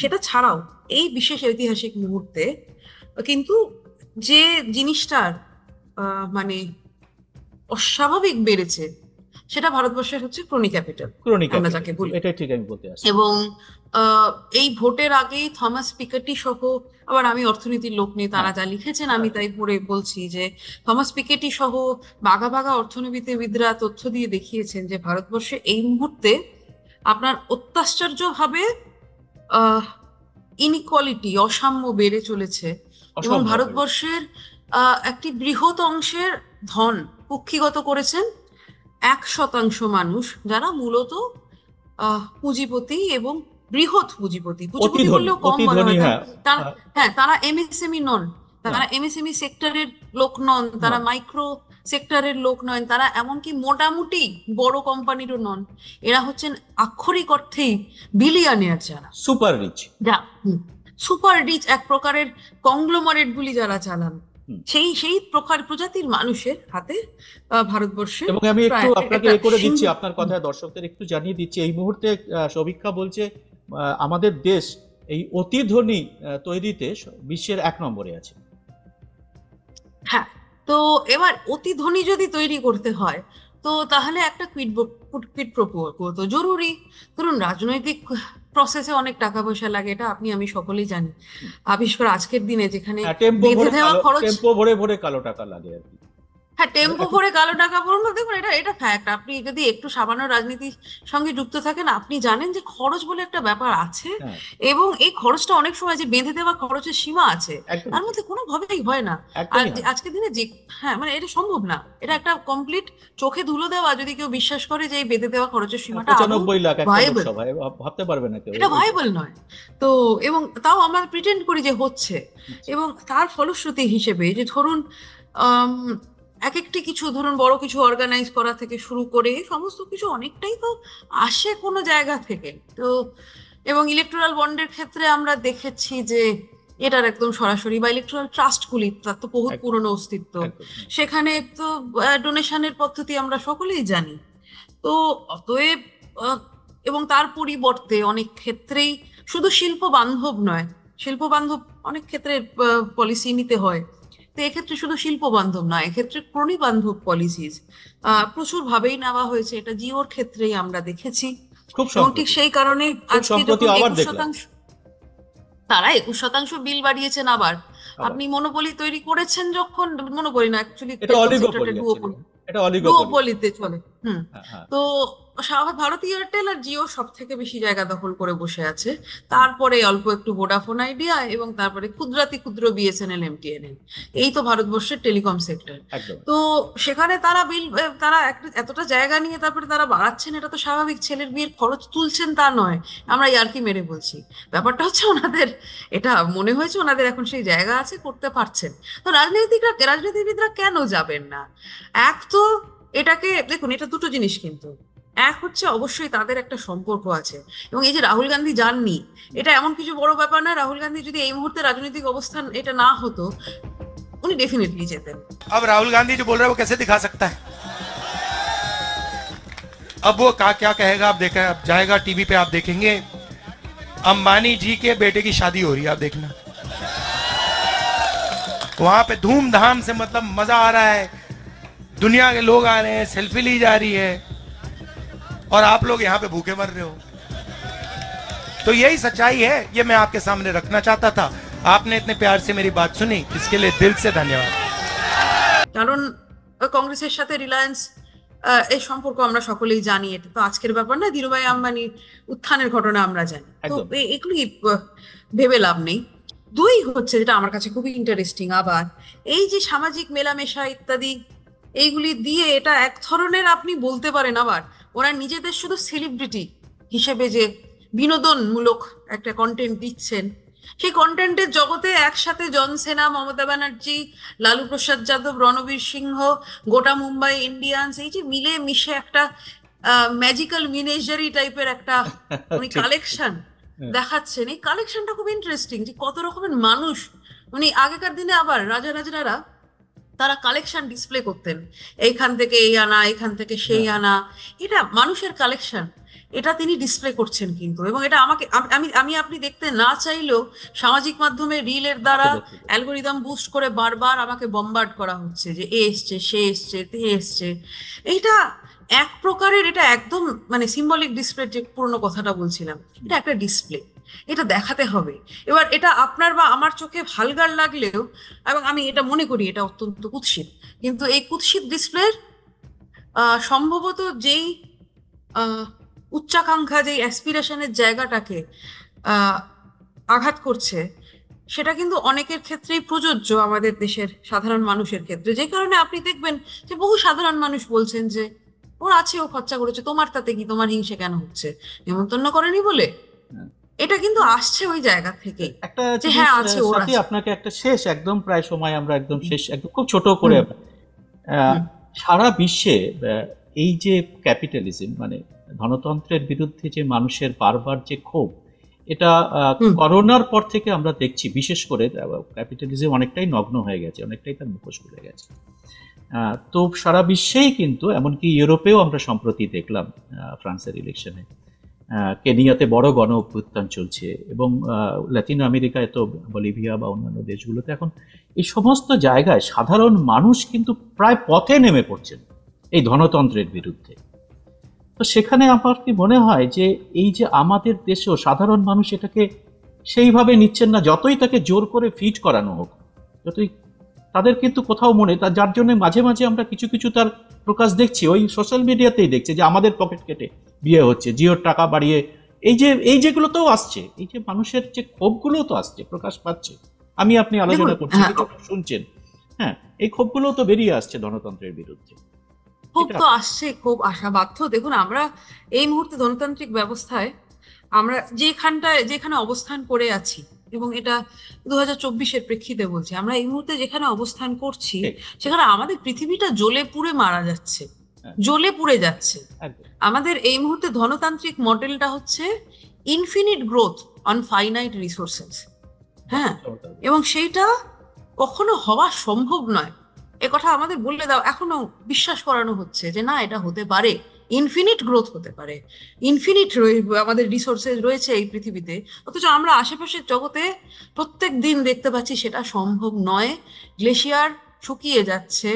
সেটা ছাড়াও এই বিশেষ ঐতিহাসিক মুহূর্তে কিন্তু যে জিনিসটার মানে অস্বাভাবিক বেড়েছে সেটা ভারতবর্ষের হচ্ছে ক্রনি ক্যাপিটাল, ক্রনিক আমরা যাকে বলি। এটাই ঠিক আমি বলতে আসছি। এবং এই ভোটের আগেই থমাস পিকেটি সহ, আবার আমি অর্থনীতির লোক নেই, তারা যা লিখেছেন আমি তাই পড়ে বলছি যে থমাস পিকেটি সহ বাঘা বাঘা অর্থনীতিবিদরা তথ্য দিয়ে দেখিয়েছেন যে ভারতবর্ষে এই মুহূর্তে আপনার অত্যাশ্চর্যভাবে ইনইকুয়ালিটি, অসাম্য বেড়ে চলেছে এবং অসম্ভব। ভারতবর্ষের একটি বৃহৎ অংশের ধন কুক্ষিগত করেছেন 1% মানুষ, যারা মূলত পুঁজিপতি এবং বৃহৎ পুঁজিপতি বললেও কম মনে হয়। তারা এমএসএমই নন, তারা এমএসএমই সেক্টরের লোক নন, তারা মাইক্রো সেক্টরের লোক নয়, তারা এমনকি মোটামুটি বড় কোম্পানিরও নন। এরা হচ্ছেন আক্ষরিক অর্থেই বিলিয়নিয়ার, যারা সুপার রিচ, সুপার রিচ, এক প্রকারের কংগ্লোমারেট গুলি যারা চালান, সেই প্রজাতির মানুষের হাতে ভারতবর্ষে। এবং আমি একটু আপনাকে করে দিচ্ছি, আপনার কথায় দর্শকদের একটু জানিয়ে দিচ্ছি, এই মুহূর্তে সমীক্ষা বলছে আমাদের দেশ এই অতি ধনী তৈরিতে বিশ্বের 1 নম্বরে আছে। হ্যাঁ, তো এবার অতি ধনী যদি তৈরি করতে হয় তো তাহলে একটা কুইড প্রো কো তো জরুরি। ধরুন, রাজনৈতিক প্রসেসে অনেক টাকা পয়সা লাগে, এটা আপনি আমি সকলেই জানি। বিশেষ করে আজকের দিনে যেখানে বেঁধে দেওয়া খরচ, টেম্পো ভরে ভরে কালো টাকা লাগে আর কি। হ্যাঁ, টেম্পো ভরে কালো টাকা পড়ুন। দেখুন, এটা ফ্যাক্ট। আপনি যদি একটু সামান্য রাজনীতির সঙ্গে যুক্ত থাকেন, আপনি জানেন যে খরচ বলে একটা ব্যাপার আছে, এবং এই খরচটা অনেক সময় যে বেঁধে দেওয়া খরচের সীমা আছে, তার মধ্যে কোনোভাবেই হয় না। আর আজকের দিনে যে মানে এটা সম্ভব না, এটা একটা কমপ্লিট চোখে ধুলো দেওয়া যদি কেউ বিশ্বাস করে যে এই বেঁধে দেওয়া খরচের সীমাটা 95 লাখ ভাইবল, ভাবতে পারবে না কেউ, এটা ভাইবল নয়। তো এবং তাও আমরা প্রিটেন্ড করি যে হচ্ছে, এবং তার ফলশ্রুতি হিসেবে যে ধরুন এক একটি কিছু, ধরুন বড় কিছু অর্গানাইজ করা থেকে শুরু করে সমস্ত কিছু অনেকটাই তো আসে কোনো জায়গা থেকে। তো এবং ইলেকটোরাল বন্ডের ক্ষেত্রে আমরা দেখেছি যে এটার একদম সরাসরি, বা ইলেকটোরাল ট্রাস্টগুলি, তার তো বহুত পুরনো অস্তিত্ব, সেখানে তো ডোনেশনের পদ্ধতি আমরা সকলেই জানি। তো অতএব এবং তার পরিবর্তে অনেক ক্ষেত্রেই শুধু শিল্প বান্ধব নয়, শিল্প বান্ধব অনেক ক্ষেত্রে পলিসি নিতে হয়, তো এক্ষেত্রে শুধু শিল্প বান্ধব নয়, এক্ষেত্রে ক্রনি বান্ধব পলিসিস প্রচুর ভাবেই নেওয়া হয়েছে। এটা জিওর ক্ষেত্রেই আমরা দেখেছি, এবং ঠিক সেই কারণে আজকে যখন 21%, তারা 21% বিল বাড়িয়েছেন। আবার আপনি মনোপলি তৈরি করেছেন যখন, মনোপলি না অ্যাকচুয়ালি ডুওপলিতে চলে। তো ভারতী এয়ারটেল আর জিও সব থেকে বেশি জায়গা দখল করে বসে আছে, তারপরে অল্প একটু ভোডাফোন আইডিয়া, এবং তারপরে ক্ষুদ্রাতি ক্ষুদ্র বিএসএনএল, এমটিএনএল। এই তো ভারতবর্ষের টেলিকম সেক্টর। তো সেখানে তারা বিল, তারা এতটা জায়গা নিয়ে তারপরে তারা বাড়াচ্ছেন, এটা তো স্বাভাবিক। ছেলের বিয়ের খরচ তুলছেন তা নয়, আমরা ইয়ার্কি মেরে বলছি। ব্যাপারটা হচ্ছে ওনাদের এটা মনে হয়েছে ওনাদের এখন সেই জায়গা আছে, করতে পারছেন। তো রাজনীতিবিদরা কেন যাবেন না? এক তো এটাকে দেখুন, এটা দুটো জিনিস কিন্তু। এক হচ্ছে অবশ্যই তাদের একটা সম্পর্ক আছে, এবং এই যে রাহুল গান্ধী যাননি, এটা এমন কিছু বড় ব্যাপার না। রাহুল গান্ধী যদি এই মুহূর্তে রাজনৈতিক অবস্থান এটা না হতো, উনি डेफिनेटली जेतेन। अब राहुल गांधी जो बोल रहा है वो कैसे दिखा सकता है? अब वो क्या कहेगा, आप देखा, जाएगा टीवी पे, आप देखेंगे अंबानी जी के बेटे की शादी हो रही है, आप देखना वहां पे धूमधाम से, मतलब मजा आ रहा है, दुनिया के लोग आ रहे हैं, सेल्फी ली जा रही है, और आप लोग यहाँ पे भूखे मर रहे हो। तो यही सच्चाई है, ये मैं आपके सामने रखना चाहता था। आपने इतने प्यार से मेरी बात सुनी, इसके लिए दिल से धन्यवाद। কারণ কংগ্রেসের সাথে রিলায়েন্স এই সম্পর্ক আমরা সকলেই জানি, এটা তো আজকের ব্যাপার না। ধীরুভাই আম্বানির উত্থানের ঘটনা আমরা জানি, তো এগুলি ভেবে লাভ নেই। দুই হচ্ছে, যেটা আমার কাছে খুবই ইন্টারেস্টিং, আবার এই যে সামাজিক মেলামেশা ইত্যাদি, এইগুলি দিয়ে এটা এক ধরনের আপনি বলতে পারেন, আবার ওরা নিজেদের শুধু সেলিব্রিটি হিসেবে যে বিনোদনমূলক একটা কন্টেন্ট দিচ্ছেন, সেই কন্টেন্টের জগতে একসাথে জন সেনা, মমতা ব্যানার্জি, লালু প্রসাদ যাদব, রণবীর সিংহ, গোটা মুম্বাই ইন্ডিয়ান্স, এই যে মিলে মিশে একটা ম্যাজিক্যাল মিনেজারি টাইপের একটা উনি কালেকশন দেখাচ্ছেন। এই কালেকশনটা খুব ইন্টারেস্টিং, যে কত রকমের মানুষ উনি আগেকার দিনে, আবার রাজারা তারা কালেকশন ডিসপ্লে করতেন, এইখান থেকে এই আনা, এখান থেকে সেই আনা, এটা মানুষের কালেকশন। এটা তিনি ডিসপ্লে করছেন কিন্তু, এবং এটা আমাকে আমি আমি আপনি দেখতে না চাইলেও সামাজিক মাধ্যমে রিলের দ্বারা অ্যালগোরিদম বুস্ট করে বারবার আমাকে বম্বার্ড করা হচ্ছে যে এ এসছে, সে এসছে, তে এসছে। এইটা এক প্রকারের, এটা একদম মানে সিম্বলিক ডিসপ্লে, যে পুরনো কথাটা বলছিলাম, এটা একটা ডিসপ্লে, এটা দেখাতে হবে। এবার এটা আপনার বা আমার চোখে ভালগার লাগলেও, এবং আমি এটা মনে করি এটা অত্যন্ত কুৎসিত, কিন্তু এই কুৎসিত ডিসপ্লের সম্ভবত যেই উচ্চাকাঙ্ক্ষা, যেই অ্যাসপিরেশনের জায়গাটাকে আঘাত করছে, সেটা কিন্তু অনেকের ক্ষেত্রেই প্রযোজ্য আমাদের দেশের সাধারণ মানুষের ক্ষেত্রে। যে কারণে আপনি দেখবেন যে বহু সাধারণ মানুষ বলছেন যে ওর আছে, ও খরচা করেছে, তোমার তাতে কি, তোমার হিংসে কেন হচ্ছে, নেমন্তন্ন করেনি বলে। এটা কিন্তু আসছে ওই জায়গা থেকে একটা যে হ্যাঁ আছে, ওর সাথে আছে। আপনাকে একটা শেষ একদম প্রায় সময় আমরা একদম শেষ একদম খুব ছোট করে সারা বিশ্বে এই যে ক্যাপিটালিজম মানে ধনতন্ত্রের বিরুদ্ধে যে মানুষের বারবার যে ক্ষোভ, এটা করোনার পর থেকে আমরা দেখছি। বিশেষ করে ক্যাপিটালিজম অনেকটাই নগ্ন হয়ে গেছে, অনেকটাই তার মুখোশ খুলে গেছে। তো সারা বিশ্বেই কিন্তু, এমনকি ইউরোপেও আমরা সম্প্রতি দেখলাম ফ্রান্সের ইলেকশনে, কেনিয়াতে বড় গণ অভ্যুত্থান চলছে, এবং লাতিন আমেরিকায় তো বলিভিয়া বা অন্যান্য দেশগুলোতে এখন এই সমস্ত জায়গায় সাধারণ মানুষ কিন্তু প্রায় পথে নেমে পড়ছেন এই ধনতন্ত্রের বিরুদ্ধে। তো সেখানে আমার কি মনে হয় যে এই যে আমাদের দেশেও সাধারণ মানুষ এটাকে সেইভাবে নিচ্ছেন না, যতই তাকে জোর করে ফিট করানো হোক, যতই তাদের কিন্তু কোথাও মনে, যার জন্য মাঝে মাঝে আমরা কিছু কিছু তার প্রকাশ দেখছি, ওই সোশ্যাল মিডিয়াতেই দেখছি যে আমাদের পকেট কেটে বিয়ে হচ্ছে, জিওর টাকা বাড়িয়ে, এই যেগুলোতেও আসছে, এই যে মানুষের যে ক্ষোভগুলো তো আসছে, প্রকাশ পাচ্ছে। আপনি আলোচনা করছি, শুনছেন, হ্যাঁ, এই ক্ষোভগুলো তো বেরিয়ে আসছে ধনতন্ত্রের বিরুদ্ধে। খুব তো আসছে, খুব আসা বাধ্য। দেখুন, আমরা এই মুহূর্তে গণতান্ত্রিক ব্যবস্থায় আমরা যেখানে অবস্থান করে আছি, এবং এটা 2024-এর প্রেক্ষিতে বলছি, আমরা এই মুহূর্তে যেখানে অবস্থান করছি সেখানে আমাদের পৃথিবীটা জ্বলে পুড়ে মারা যাচ্ছে, জ্বলে পুড়ে যাচ্ছে। আমাদের এই মুহূর্তে ধনতান্ত্রিক মডেলটা হচ্ছে infinite growth on finite resources. হ্যাঁ, এবং সেইটা কখনো হওয়া সম্ভব নয়। এ কথা আমাদের বলে দাও, এখনো বিশ্বাস করানো হচ্ছে যে না, এটা হতে পারে, ইনফিনিট গ্রোথ হতে পারে, ইনফিনিট আমাদের রিসোর্সেস রয়েছে এই পৃথিবীতে। অথচ আমরা আশেপাশের জগতে প্রত্যেক দিন দেখতে পাচ্ছি সেটা সম্ভব নয়। গ্লেশিয়ার শুকিয়ে যাচ্ছে,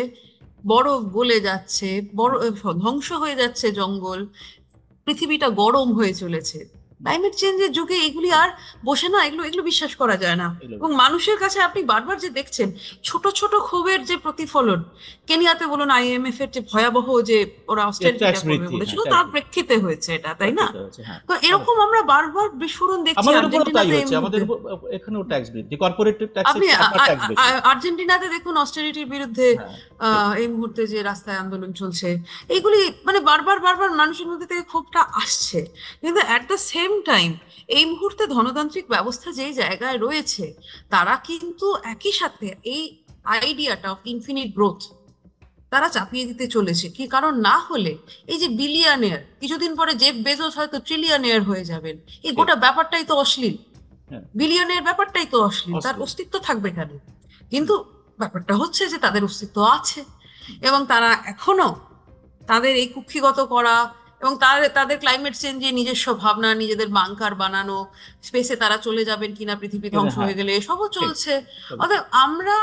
বরফ গলে যাচ্ছে, ধ্বংস হয়ে যাচ্ছে জঙ্গল, পৃথিবীটা গরম হয়ে চলেছে। ক্লাইমেট চেঞ্জের যুগে এগুলি আর বসে না, এগুলো বিশ্বাস করা যায় না। এবং মানুষের কাছে আপনি বারবার যে দেখছেন ছোট ছোট ক্ষোভের যে প্রতিফলন, কেনিয়াতে বলুন আইএমএফ এর যে ভয়াবহ, যে ওরা অস্ট্রেলিয়া করবে বলেছিল, তার প্রেক্ষিতে হয়েছে এটা, তাই না? তো এরকম আমরা বারবার বিস্ফোরণ দেখছি। এখানেও ট্যাক্স বৃদ্ধি, কর্পোরেট ট্যাক্স, আপনি আর্জেন্টিনাতে দেখুন অস্টেরিটির বিরুদ্ধে এই মুহূর্তে যে রাস্তায় আন্দোলন চলছে, এইগুলি মানে বারবার মানুষের মধ্যে থেকে ক্ষোভটা আসছে। কিন্তু অ্যাট দ্য সেম টাইম এই মুহূর্তে ধনতান্ত্রিক ব্যবস্থা যেই জায়গায় রয়েছে, তারা কিন্তু একই সাথে এই আইডিয়াটা অফ ইনফিনিট গ্রোথ তারা চাপিয়ে দিতে চলেছে। কি কারণ না হলে এই যে বিলিয়নিয়ার, কিছুদিন পরে জেফ বেজোস হয়তো ট্রিলিয়নিয়ার হয়ে যাবেন, এই গোটা ব্যাপারটাই তো অশ্লীল। বিলিয়নের ব্যাপারটাই তো অশ্লীল, তার অস্তিত্ব থাকবে কেন? কিন্তু ব্যাপারটা হচ্ছে যে তাদের অস্তিত্ব আছে, এবং তারা এখনো তাদের এই কুক্ষিগত করা এবং তাদের ক্লাইমেট চেঞ্জে নিজস্ব ভাবনা, নিজেদের বাংকার বানানো, স্পেসে তারা চলে যাবেন কিনা পৃথিবী ধ্বংস হয়ে গেলে, এসবও চলছে। অর্থাৎ আমরা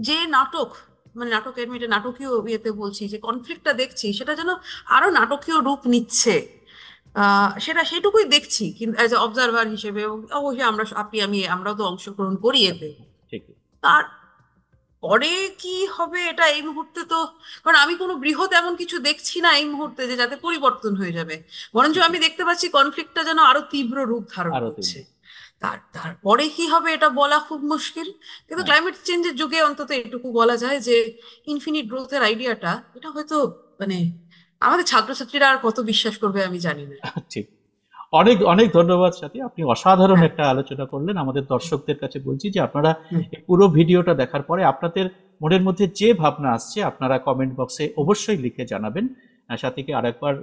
যে নাটকের মেয়েটা নাটকীয় ইয়েতে বলছি, যে কনফ্লিক্টটা দেখছি, সেটা যেন আরো নাটকীয় রূপ নিচ্ছে, সেটুকুই দেখছি কিন্তু অ্যাজ এ অবজারভার হিসেবে। অবশ্যই আমরাও তো অংশগ্রহণ করি এতে। তার পরে কি হবে এটা এই মুহূর্তে তো, কারণ আমি কোনো বৃহৎ এমন কিছু দেখছি না এই মুহূর্তে যে যাতে পরিবর্তন হয়ে যাবে, বরঞ্চ আমি দেখতে পাচ্ছি কনফ্লিক্টটা যেন আরো তীব্র রূপ ধারণ করছে। তারপরে কি হবে এটা বলা খুব মুশকিল। কিন্তু ক্লাইমেট চেঞ্জের যুগে অন্তত এটুকু বলা যায় যে ইনফিনিট গ্রোথের আইডিয়াটা, এটা হয়তো মানে আমাদের ছাত্রছাত্রীরা আর কত বিশ্বাস করবে আমি জানি না। ঠিক, অনেক অনেক ধন্যবাদ সাথী, আপনি অসাধারণ একটা আলোচনা করলেন। আমাদের দর্শকদের কাছে বলছি যে আপনারা পুরো ভিডিওটা দেখার পরে আপনাদের মনের মধ্যে যে ভাবনা আসছে আপনারা কমেন্ট বক্সে অবশ্যই লিখে জানাবেন। সাথীকে আরেকবার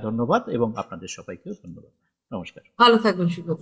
ধন্যবাদ, এবং আপনাদের সবাইকেও ধন্যবাদ। নমস্কার, ভালো থাকবেন, সুব্রত।